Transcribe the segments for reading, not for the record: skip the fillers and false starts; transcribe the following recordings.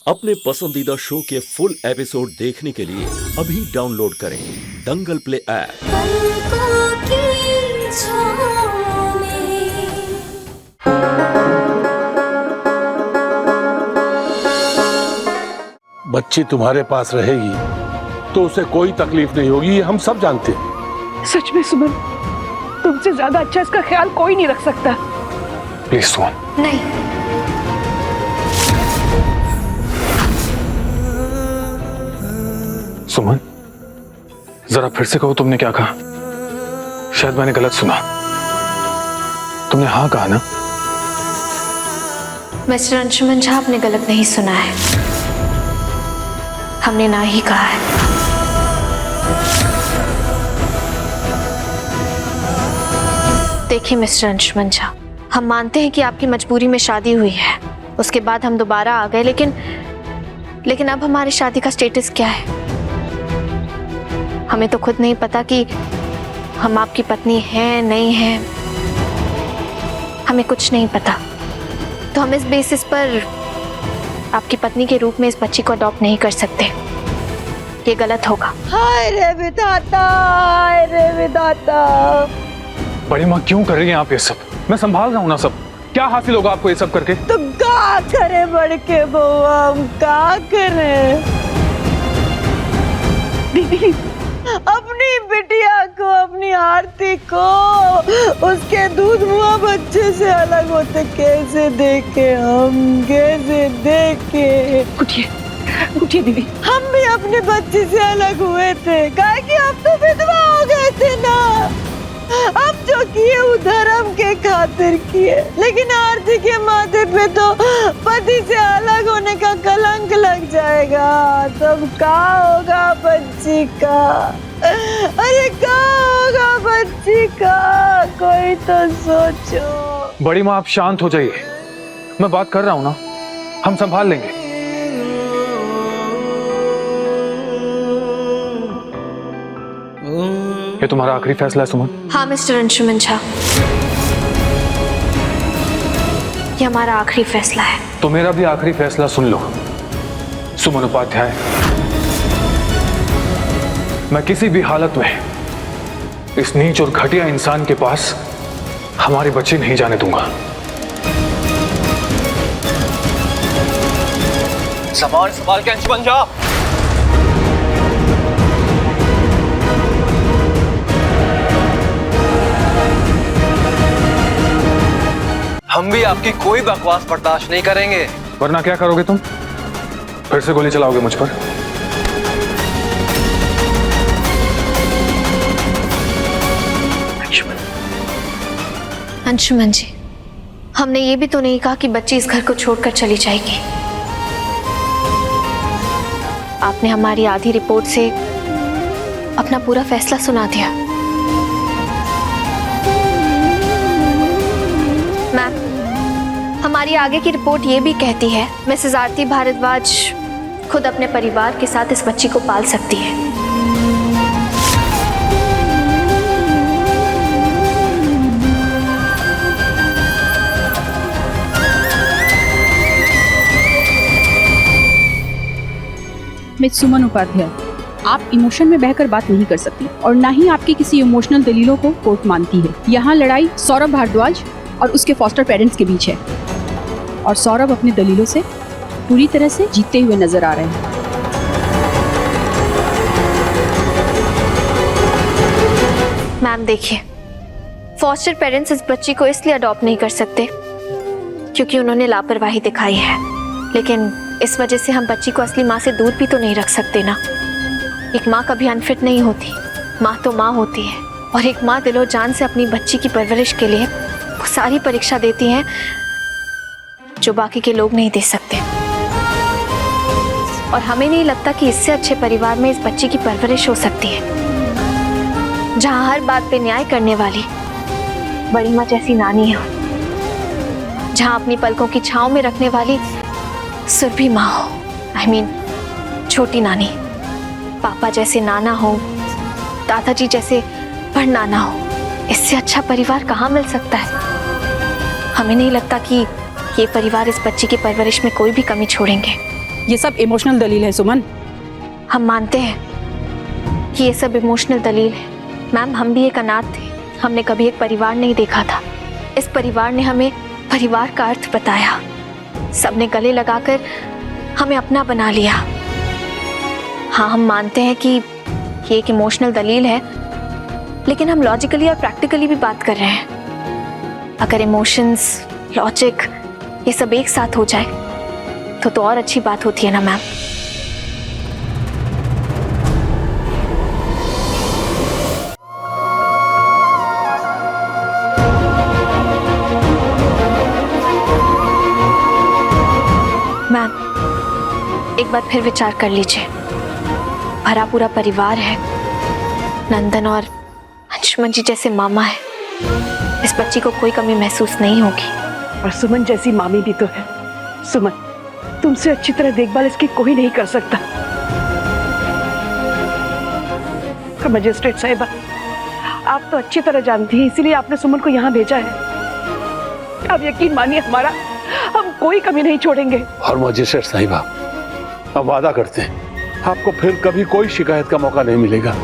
अपने पसंदीदा शो के फुल एपिसोड देखने के लिए अभी डाउनलोड करें दंगल प्ले ऐप। पलकों की छाँव में। बच्ची तुम्हारे पास रहेगी तो उसे कोई तकलीफ नहीं होगी, ये हम सब जानते हैं। सच में सुमन, तुमसे ज्यादा अच्छा इसका ख्याल कोई नहीं रख सकता। प्लीज सुमन। नहीं, सुमन, जरा फिर से कहो तुमने क्या कहा? शायद मैंने गलत सुना। तुमने हाँ कहा ना? मिस्टर अंशुमन झा, आपने गलत नहीं सुना है। हमने ना ही कहा है। देखिए मिस्टर अंशुमन झा, हम मानते हैं कि आपकी मजबूरी में शादी हुई है, उसके बाद हम दोबारा आ गए, लेकिन अब हमारी शादी का स्टेटस क्या है? हमें तो खुद नहीं पता कि हम आपकी पत्नी हैं नहीं हैं, हमें कुछ नहीं पता। तो हम इस बेसिस पर आपकी पत्नी के रूप में इस बच्ची को अडॉप्ट नहीं कर सकते, ये गलत होगा। हाय रे विधाता, हाय रे विधाता। बड़ी माँ क्यों कर रही है आप ये सब? मैं संभाल रहा हूँ ना सब। क्या हासिल होगा आपको ये सब करके? तो क्या करे बड़ के बउआ, हम क्या करे? दीदी, अपनी बिटिया को, अपनी आरती को उसके दूध मुआ बच्चे से अलग होते कैसे देखे हम, कैसे देखे? उठिए दीदी। हम भी अपने बच्चे से अलग हुए थे, काहे कि हम तो विधवा हो गए थे ना। अब जो किए वो धर्म के खातिर किए, लेकिन आरती के माथे पे तो पति से अलग होने का कलंक लग जाएगा। तब क्या होगा बच्ची का? अरे क्या होगा बच्ची का? कोई तो सोचो। बड़ी माँ आप शांत हो जाइए, मैं बात कर रहा हूँ ना, हम संभाल लेंगे। ये तुम्हारा आखिरी फैसला है सुमन? हाँ मिस्टर अंशुमन झा, ये हमारा आखिरी फैसला है। तो मेरा भी आखिरी फैसला सुन लो सुमन उपाध्याय, मैं किसी भी हालत में इस नीच और घटिया इंसान के पास हमारी बच्ची नहीं जाने दूंगा। संभाल के अंशुमन झा। हम भी आपकी कोई बकवास बर्दाश्त नहीं करेंगे। वरना क्या करोगे तुम? फिर से गोली चलाओगे मुझ पर? अंशुमन जी, हमने ये भी तो नहीं कहा कि बच्ची इस घर को छोड़कर चली जाएगी। आपने हमारी आधी रिपोर्ट से अपना पूरा फैसला सुना दिया। मैम, हमारी आगे की रिपोर्ट ये भी कहती है मिसेस आरती भारद्वाज खुद अपने परिवार के साथ इस बच्ची को पाल सकती है। मिस सुमन उपाध्याय, आप इमोशन में बहकर बात नहीं कर सकती और ना ही आपकी किसी इमोशनल दलीलों को कोर्ट मानती है। यहाँ लड़ाई सौरभ भारद्वाज और उसके फॉस्टर पेरेंट्स के बीच है और सौरभ अपने दलीलों से पूरी तरह से जीतते हुए नजर आ रहे हैं। मैम देखिए, फॉस्टर पेरेंट्स इस बच्ची को इसलिए अडॉप्ट नहीं कर सकते क्योंकि उन्होंने लापरवाही दिखाई है, लेकिन इस वजह से हम बच्ची को असली माँ से दूर भी तो नहीं रख सकते ना। एक माँ कभी अनफिट नहीं होती, माँ तो माँ होती है, और एक माँ दिलो जान से अपनी बच्ची की परवरिश के लिए वो सारी परीक्षा देती हैं जो बाकी के लोग नहीं दे सकते। और हमें नहीं लगता कि इससे अच्छे परिवार में इस बच्ची की परवरिश हो सकती है, जहाँ हर बात पे न्याय करने वाली बड़ी माँ जैसी नानी हो, जहाँ अपनी पलकों की छांव में रखने वाली सुरभि माँ हो, I mean, छोटी नानी, पापा जैसे नाना हो, दादाजी जैसे बड़ नाना हो। इससे अच्छा परिवार कहाँ मिल सकता है? हमें नहीं लगता कि ये परिवार इस बच्ची की परवरिश में कोई भी कमी छोड़ेंगे। ये सब इमोशनल दलील है सुमन। हम मानते हैं कि ये सब इमोशनल दलील है। मैम, हम भी एक अनाथ थे, हमने कभी एक परिवार नहीं देखा था। इस परिवार ने हमें परिवार का अर्थ बताया, सबने गले लगाकर हमें अपना बना लिया। हाँ, हम मानते हैं कि ये एक इमोशनल दलील है, लेकिन हम लॉजिकली और प्रैक्टिकली भी बात कर रहे हैं। अगर इमोशंस, लॉजिक ये सब एक साथ हो जाए तो और अच्छी बात होती है ना मैम। मैम, एक बार फिर विचार कर लीजिए। भरा पूरा परिवार है, नंदन और अंशुमन जी जैसे मामा है, इस बच्ची को कोई कमी महसूस नहीं होगी। और सुमन जैसी मामी भी तो है। सुमन, तुमसे अच्छी तरह देखभाल इसकी कोई नहीं कर सकता। मजिस्ट्रेट साहिबा, आप तो अच्छी तरह जानती हैं, इसीलिए आपने सुमन को यहाँ भेजा है। आप यकीन मानिए हमारा, हम कोई कमी नहीं छोड़ेंगे। और मजिस्ट्रेट साहिबा, अब वादा करते हैं आपको फिर कभी कोई शिकायत का मौका नहीं मिलेगा।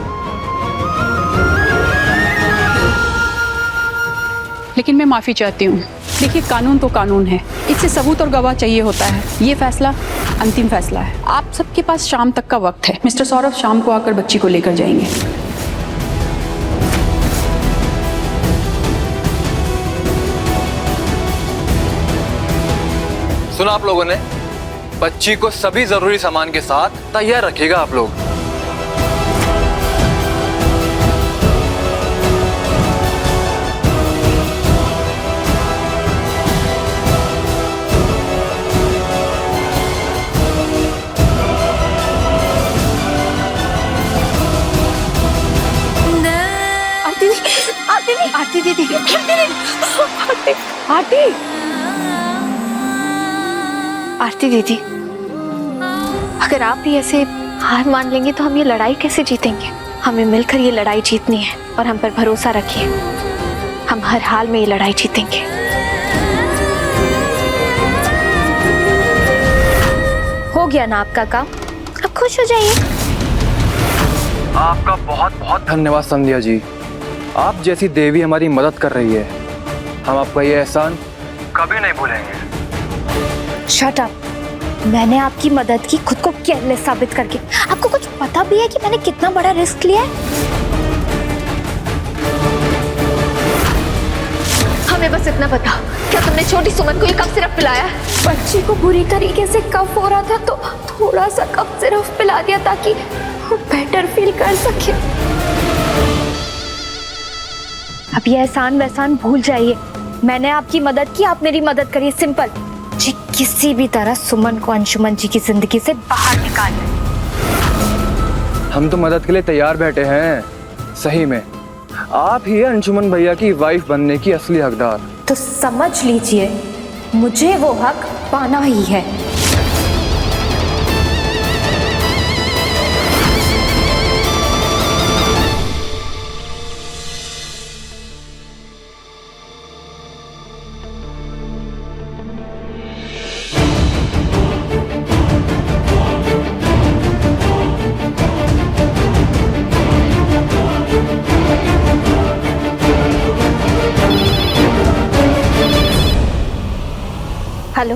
लेकिन मैं माफी चाहती हूँ। देखिए, कानून तो कानून है, इससे सबूत और गवाह चाहिए होता है। ये फैसला अंतिम फैसला है। आप सबके पास शाम तक का वक्त है। मिस्टर सौरभ शाम को आकर बच्ची को लेकर जाएंगे। सुना आप लोगों ने? बच्ची को सभी जरूरी सामान के साथ तैयार रखिएगा आप लोग। आरती दीदी, आरती दीदी, अगर आप भी ऐसे हार मान लेंगे तो हम ये लड़ाई कैसे जीतेंगे? हमें मिलकर ये लड़ाई जीतनी है और हम पर भरोसा रखिए, हम हर हाल में ये लड़ाई जीतेंगे। हो गया ना आपका काम, अब खुश हो जाइए। आपका बहुत बहुत धन्यवाद संध्या जी। आप जैसी देवी हमारी मदद कर रही है, हम आपका ये एहसान कभी नहीं भूलेंगे। Shut up. मैंने आपकी मदद की खुद को केयरलेस साबित करके। आपको कुछ पता भी है कि मैंने कितना बड़ा रिस्क लिया है? हमें बस इतना बता, क्या तुमने छोटी सुमन को ये कफ सिरप पिलाया? बच्ची को बुरी तरीके से कफ हो रहा था तो थोड़ा सा कफ सिरप पिला दिया ताकि वो बेटर फील कर सके। अब ये एहसान वहसान भूल जाइए। मैंने आपकी मदद की, आप मेरी मदद करिए, सिंपल। जी, किसी भी तरह सुमन को अंशुमन जी की जिंदगी से बाहर निकाल। हम तो मदद के लिए तैयार बैठे हैं। सही में आप ही हैं अंशुमन भैया की वाइफ बनने की असली हकदार। तो समझ लीजिए, मुझे वो हक पाना ही है। हेलो,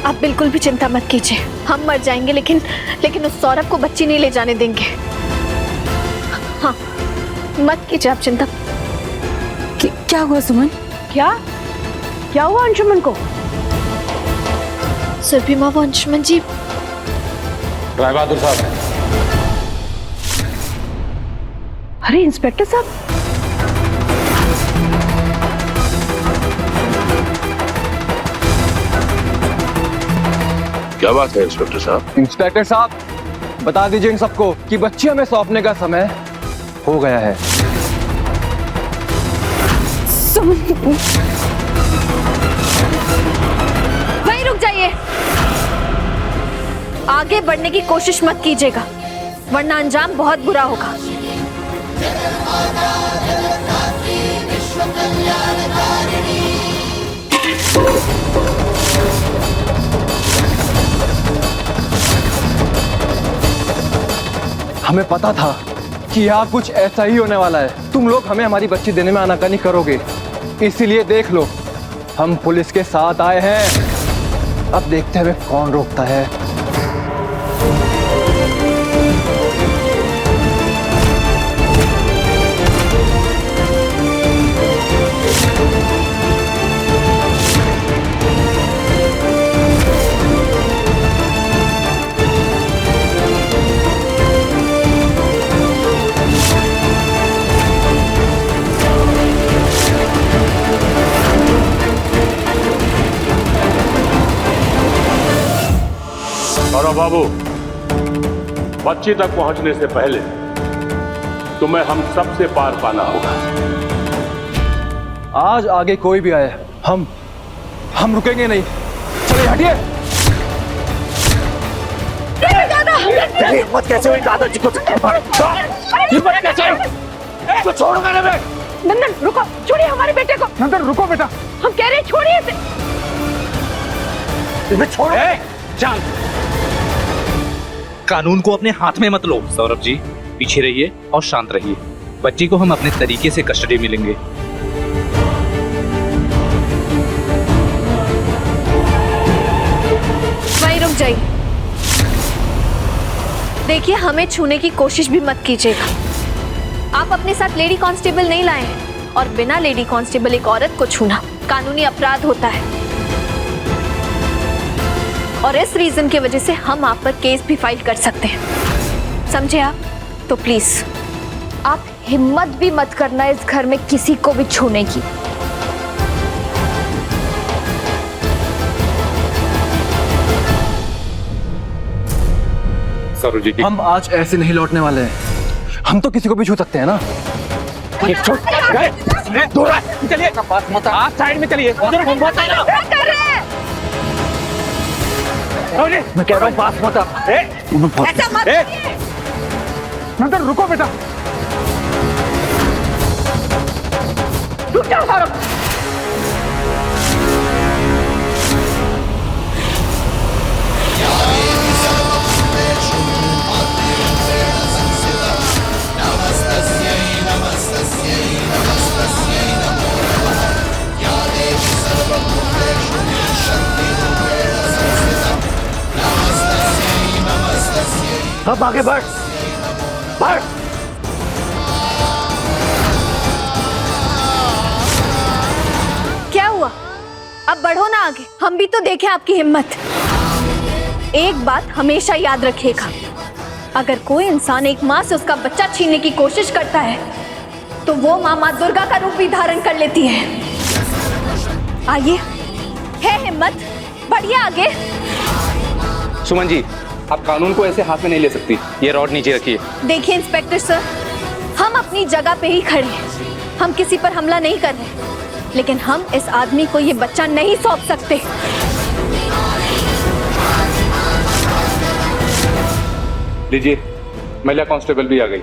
आप बिल्कुल भी चिंता मत कीजिए, हम मर जाएंगे लेकिन उस सौरभ को बच्ची नहीं ले जाने देंगे। हाँ, मत कीजिए आप चिंता। क्या हुआ सुमन? क्या हुआ अंशुमन को? सुरभि माँ, वो अंशुमन जी। राय बहादुर साहब। अरे इंस्पेक्टर साहब, क्या बात है इंस्पेक्टर साहब? इंस्पेक्टर साहब, बता दीजिए इन सबको कि बच्ची हमें सौंपने का समय हो गया है। वहीं रुक जाइए, आगे बढ़ने की कोशिश मत कीजिएगा वरना अंजाम बहुत बुरा होगा। विश्व कल्याणकारिणी हमें पता था कि यहाँ कुछ ऐसा ही होने वाला है। तुम लोग हमें हमारी बच्ची देने में आनाकानी करोगे, इसीलिए देख लो हम पुलिस के साथ आए हैं। अब देखते हैं हमें कौन रोकता है। सौरभ बाबू, बच्ची तक पहुंचने से पहले तुम्हें हम सबसे पार पाना होगा। आज आगे कोई भी आए, हम रुकेंगे नहीं। चलिए हटिए। हिम्मत कैसे हुई दादाजी को? हिम्मत कैसे हुई? तो छोड़ूंगा ना मैं। नंदन रुको, छोड़िए हमारे बेटे को। नंदन रुको बेटा। हम कह रहे हैं छोड़िए इसे। इसे छोड़ो। चल, कानून को अपने हाथ में मत लो। सौरभ जी, पीछे रहिए और शांत रहिए। बच्ची को हम अपने तरीके से कस्टडी में लेंगे। वहीं रुक जाइए। देखिए, हमें छूने की कोशिश भी मत कीजिएगा। आप अपने साथ लेडी कांस्टेबल नहीं लाए हैं, और बिना लेडी कांस्टेबल एक औरत को छूना कानूनी अपराध होता है, और इस रीजन की वजह से हम आप पर केस भी फाइल कर सकते हैं, समझे आप? तो प्लीज आप हिम्मत भी मत करना इस घर में किसी को भी छूने की। सौरभ जी, हम आज ऐसे नहीं लौटने वाले हैं। हम तो किसी को भी छू सकते हैं ना। दूर चलिए, आप साइड में चलिए। मैं कह रहा हूँ पास मत आप। ऐसा मत। नंदन रुको बेटा। रुक जाओ सौरभ। अब आगे बढ़, बढ़। क्या हुआ? अब बढ़ो ना आगे, हम भी तो देखें आपकी हिम्मत। एक बात हमेशा याद रखिएगा, अगर कोई इंसान एक माँ से उसका बच्चा छीनने की कोशिश करता है तो वो माँ दुर्गा का रूप भी धारण कर लेती है। आइए, है हिम्मत, बढ़िए आगे। सुमन जी, आप कानून को ऐसे हाथ में नहीं ले सकती। ये रॉड नीचे रखिए। देखिए इंस्पेक्टर सर, हम अपनी जगह पे ही खड़े हैं, हम किसी पर हमला नहीं कर रहे, लेकिन हम इस आदमी को ये बच्चा नहीं सौंप सकते। लीजिए, महिला कांस्टेबल भी आ गई।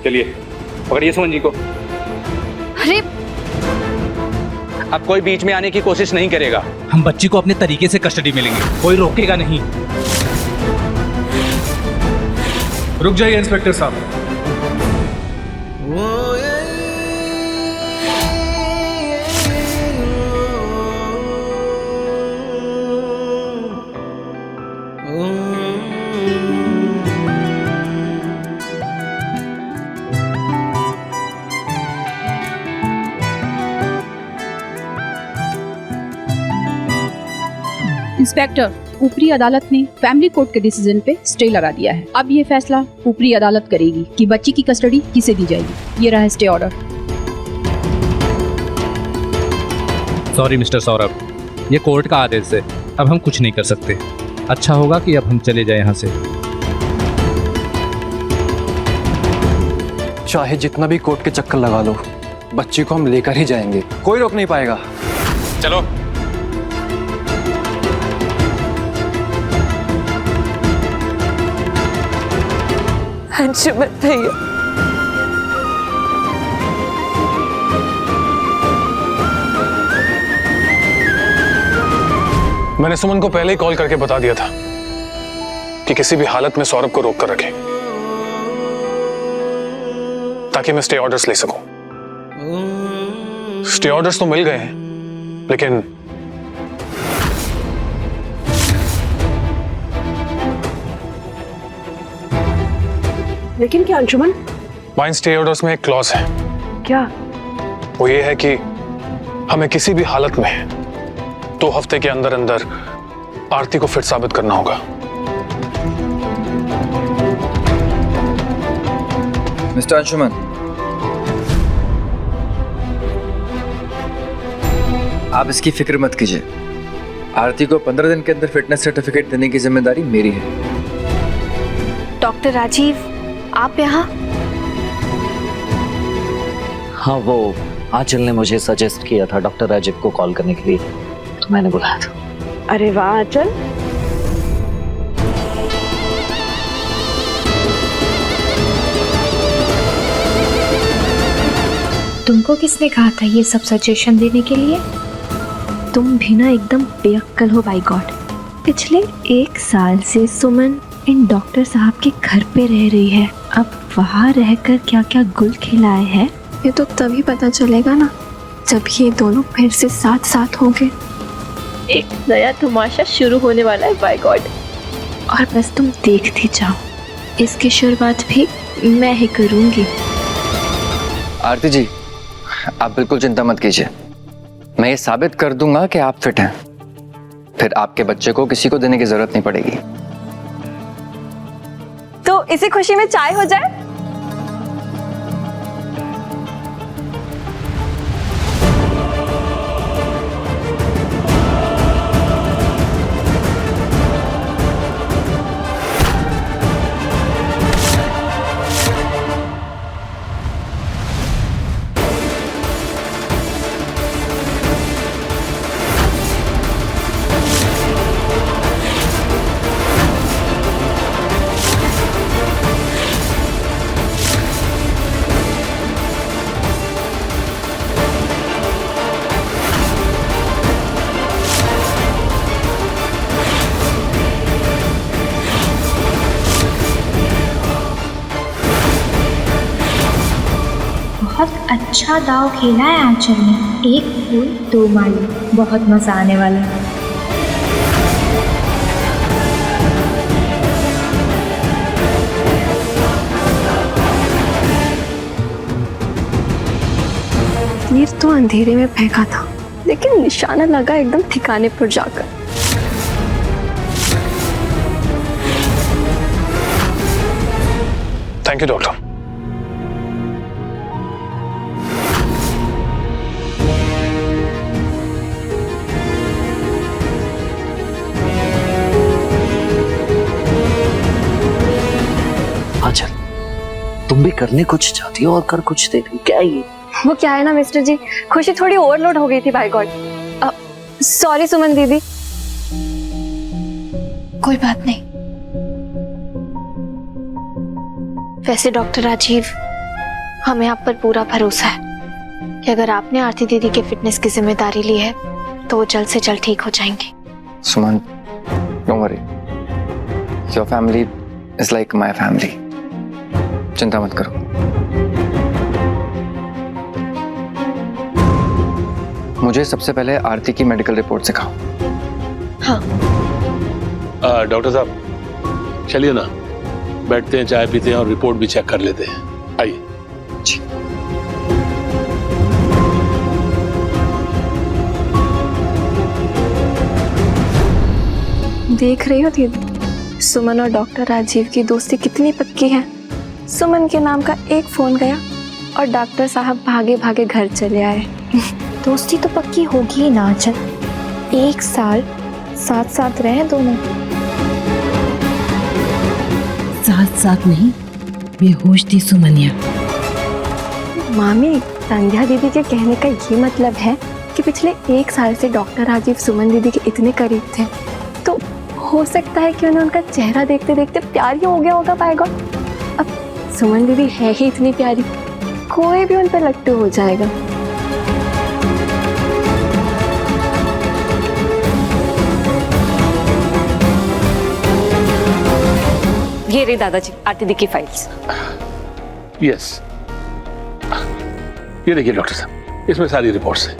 चलिए पकड़िए सुमन जी को। अरे अब कोई बीच में आने की कोशिश नहीं करेगा। हम बच्ची को अपने तरीके से कस्टडी में लेंगे, कोई रोकेगा नहीं। रुक जाइए इंस्पेक्टर साहब। इंस्पेक्टर, ऊपरी अदालत ने फैमिली कोर्ट के डिसीजन पे स्टे लगा दिया है। अब ये फैसला ऊपरी अदालत करेगी कि बच्ची की कस्टडी किसे दी जाएगी। ये रहा stay order. Sorry mister Saurabh, ये कोर्ट का आदेश है, अब हम कुछ नहीं कर सकते। अच्छा होगा कि अब हम चले जाएं यहाँ से। चाहे जितना भी कोर्ट के चक्कर लगा लो, बच्ची को हम लेकर ही जाएंगे, कोई रोक नहीं पाएगा। चलो। अंशुमन भैया, मैंने सुमन को पहले ही कॉल करके बता दिया था कि किसी भी हालत में सौरभ को रोक कर रखें। ताकि मैं स्टे ऑर्डर्स ले सकूं। स्टे ऑर्डर्स तो मिल गए हैं, लेकिन क्या अंशुमन? वाइन स्टे ऑर्डर्स में एक क्लॉज है। क्या? वो ये है कि हमें किसी भी हालत में 2 हफ्ते के अंदर अंदर आरती को फिट साबित करना होगा। मिस्टर अंशुमन, आप इसकी फिक्र मत कीजिए। आरती को 15 दिन के अंदर फिटनेस सर्टिफिकेट देने की जिम्मेदारी मेरी है। डॉक्टर राजीव, आप यहाँ? हाँ, वो आंचल ने मुझे सजेस्ट किया था डॉक्टर राजीव को कॉल करने के लिए, तो मैंने बुलाया था। अरे वाह आंचल, तुमको किसने कहा था ये सब सजेशन देने के लिए? तुम भी ना एकदम बेअक्कल हो बाय गॉड। पिछले 1 साल से सुमन इन डॉक्टर साहब के घर पे रह रही है। अब वहाँ रहकर क्या क्या गुल खिलाए हैं ये तो तभी पता चलेगा ना, जब ये दोनों फिर से साथ साथ होंगे। एक नया तमाशा शुरू होने वाला है बाय गॉड। और बस तुम देखती जाओ, इसकी शुरुआत भी मैं ही करूँगी। आरती जी, आप बिल्कुल चिंता मत कीजिए। मैं ये साबित कर दूंगा कि आप फिट हैं। फिर आपके बच्चे को किसी को देने की जरूरत नहीं पड़ेगी। तो इसी खुशी में चाय हो जाए। बहुत अच्छा दाव खेला है आंचल ने। 1 फूल 2 माली, बहुत मजा आने वाला है। तीर तो अंधेरे में फेंका था, लेकिन निशाना लगा एकदम ठिकाने पर जाकर। Thank you doctor. आंचल, तुम भी करने कुछ चाहती हो और कर कुछ देती हो, क्या है ये? वो क्या है ना मिस्टर जी, खुशी थोड़ी ओवरलोड हो गई थी बाय गॉड। सॉरी सुमन दीदी। कोई बात नहीं। वैसे डॉक्टर राजीव, हमें आप पर पूरा भरोसा है कि अगर आपने आरती दीदी के फिटनेस की जिम्मेदारी ली है तो वो जल्द से जल्द ठीक हो जाएंगे। Suman, don't worry, your family is like my family. चिंता मत करो। मुझे सबसे पहले आरती की मेडिकल रिपोर्ट दिखाओ। हाँ। डॉक्टर साहब चलिए ना, बैठते हैं, चाय पीते हैं और रिपोर्ट भी चेक कर लेते हैं। आइए। जी। देख रही हो दीदी, सुमन और डॉक्टर राजीव की दोस्ती कितनी पक्की है। सुमन के नाम का एक फोन गया और डॉक्टर साहब भागे भागे घर चले आए। दोस्ती तो पक्की होगी ही ना आंचल। 1 साल साथ साथ रहे दोनों। साथ साथ नहीं, बेहोश थी सुमनिया। मामी, संध्या दीदी के कहने का ये मतलब है कि पिछले 1 साल से डॉक्टर राजीव सुमन दीदी के इतने करीब थे, तो हो सकता है कि उन्हें उनका चेहरा देखते देखते प्यार ही हो गया होगा बाय गॉड। अब सुमन दीदी है ही इतनी प्यारी, कोई भी उन पर लट्टू हो जाएगा। ये रही दादाजी आरती दी की फाइल्स। यस, ये देखिए डॉक्टर साहब, इसमें सारी रिपोर्ट्स हैं।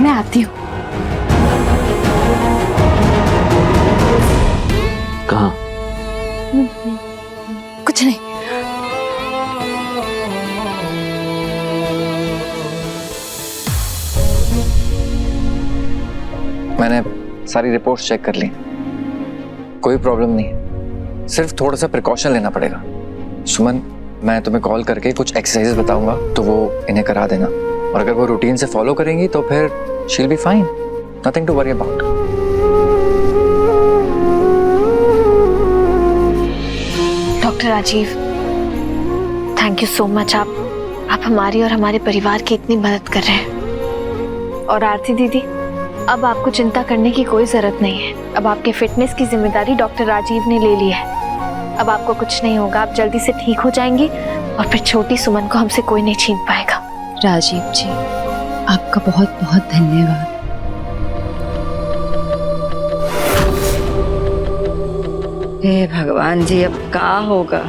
मैं आती हूँ। कहाँ? कुछ नहीं। मैंने सारी रिपोर्ट्स चेक कर ली, कोई प्रॉब्लम नहीं है, सिर्फ थोड़ा सा प्रिकॉशन लेना पड़ेगा। सुमन, मैं तुम्हें कॉल करके कुछ एक्सरसाइजेस बताऊंगा तो वो इन्हें करा देना, और अगर वो रूटीन से फॉलो करेंगी तो फिर she'll be fine, nothing to worry about. Doctor Rajeev, thank you so much. आप हमारी और हमारे परिवार की इतनी मदद कर रहे हैं। और आरती दीदी, अब आपको चिंता करने की कोई जरूरत नहीं है। अब आपके फिटनेस की जिम्मेदारी डॉक्टर राजीव ने ले ली है। अब आपको कुछ नहीं होगा, आप जल्दी से ठीक हो जाएंगी और फिर छोटी सुमन को हमसे कोई नहीं छीन पाएगा। राजीव जी, आपका बहुत बहुत धन्यवाद। हे भगवान जी, अब क्या होगा?